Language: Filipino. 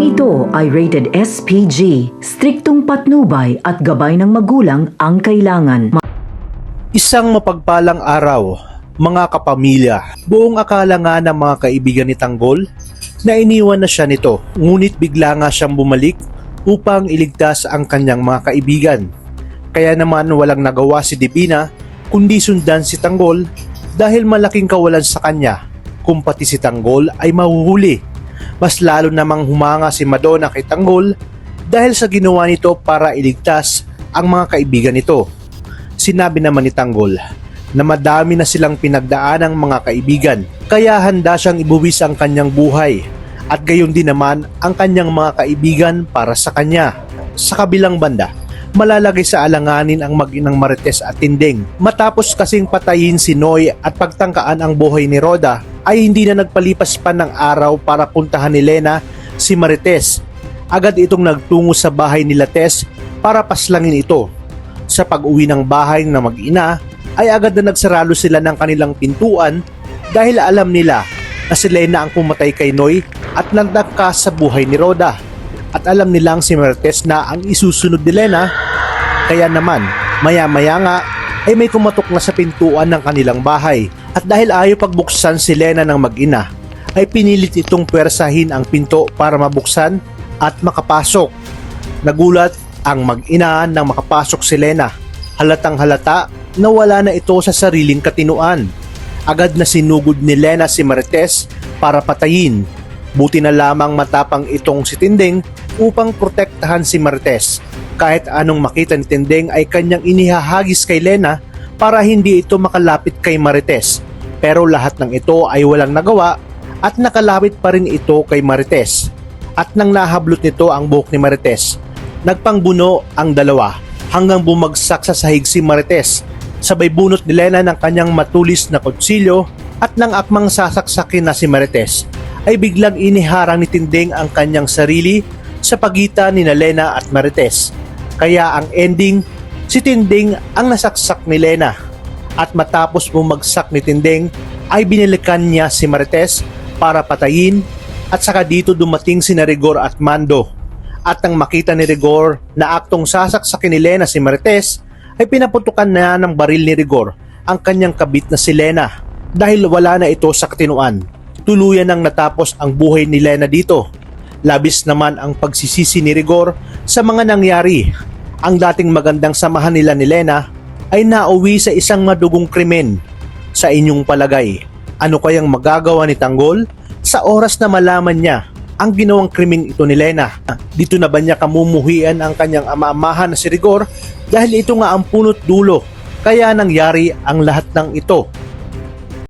ito ay rated SPG. Striktong patnubay at gabay ng magulang ang kailangan. Isang mapagpalang araw, mga kapamilya. Buong akala nga ng mga kaibigan ni Tanggol na iniwan na siya nito. Ngunit bigla nga siyang bumalik upang iligtas ang kanyang mga kaibigan. Kaya naman walang nagawa si Divina kundi sundan si Tanggol dahil malaking kawalan sa kanya kung pati si Tanggol ay mahuhuli. Mas lalo namang humanga si Madonna kay Tanggol dahil sa ginawa nito para iligtas ang mga kaibigan nito. Sinabi naman ni Tanggol na madami na silang pinagdaan ng mga kaibigan kaya handa siyang ibuwis ang kanyang buhay at gayon din naman ang kanyang mga kaibigan para sa kanya. Sa kabilang banda, malalagay sa alanganin ang mag-inang Marites at Tinding. Matapos kasing patayin si Noy at pagtangkaan ang buhay ni Roda, ay hindi na nagpalipas pa ng araw para puntahan ni Lena si Marites. Agad itong nagtungo sa bahay nila Tess para paslangin ito. Sa pag-uwi ng bahay ng mag-ina, ay agad na nagsaralo sila ng kanilang pintuan dahil alam nila na si Lena ang pumatay kay Noy at nagdangkas sa buhay ni Roda. At alam nilang si Marites na ang isusunod ni Lena, kaya naman maya-maya nga ay may kumatok na sa pintuan ng kanilang bahay. At dahil ayaw pagbuksan si Lena ng mag-ina, ay pinilit itong pwersahin ang pinto para mabuksan at makapasok. Nagulat ang mag-ina nang makapasok si Lena. Halatang halata na wala na ito sa sariling katinuan. Agad na sinugod ni Lena si Marites para patayin. Buti na lamang matapang itong si Tinding upang protektahan si Marites. Kahit anong makita ni Tinding ay kanyang inihahagis kay Lena para hindi ito makalapit kay Marites. Pero lahat ng ito ay walang nagawa at nakalapit pa rin ito kay Marites. At nang nahablot nito ang buhok ni Marites, nagpangbuno ang dalawa hanggang bumagsak sa sahig si Marites. Sabay bunot ni Lena ng kanyang matulis na kutsilyo at nang akmang sasaksakin na si Marites, ay biglang iniharang ni Tinding ang kanyang sarili sa pagitan ni Lena at Marites. Kaya ang ending, si Tinding ang nasaksak ni Lena. At matapos bumagsak ni Tinding, ay binilikan niya si Marites para patayin at saka dito dumating si Rigor at Mando. At nang makita ni Rigor na aktong sasaksakin ni Lena si Marites, ay pinaputukan na ng baril ni Rigor ang kanyang kabit na si Lena dahil wala na ito sa katinuan. Tuluyan nang natapos ang buhay ni Lena dito. Labis naman ang pagsisisi ni Rigor sa mga nangyari. Ang dating magandang samahan nila ni Lena ay nauwi sa isang madugong krimen. Sa inyong palagay, ano kayang magagawa ni Tanggol sa oras na malaman niya ang ginawang krimeng ito ni Lena? Dito na ba niya kamumuhian ang kanyang ama-amahan na si Rigor dahil ito nga ang punot dulo kaya nangyari ang lahat ng ito?